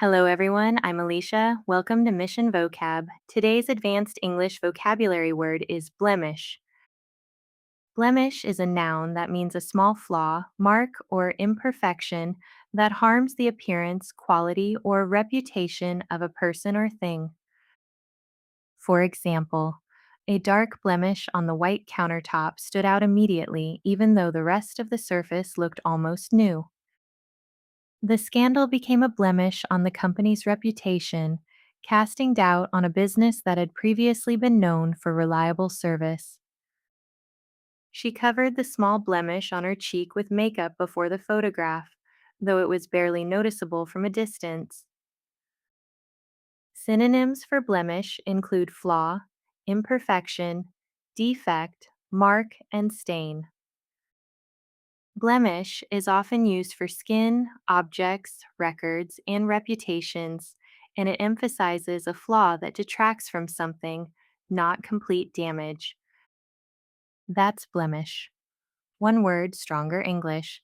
Hello, everyone. I'm Alicia. Welcome to Mission Vocab. Today's advanced English vocabulary word is blemish. Blemish is a noun that means a small flaw, mark, or imperfection that harms the appearance, quality, or reputation of a person or thing. For example, a dark blemish on the white countertop stood out immediately, even though the rest of the surface looked almost new. The scandal became a blemish on the company's reputation, casting doubt on a business that had previously been known for reliable service. She covered the small blemish on her cheek with makeup before the photograph, though it was barely noticeable from a distance. Synonyms for blemish include flaw, imperfection, defect, mark, and stain. Blemish is often used for skin, objects, records, and reputations, and it emphasizes a flaw that detracts from something, not complete damage. That's blemish. One word, stronger English.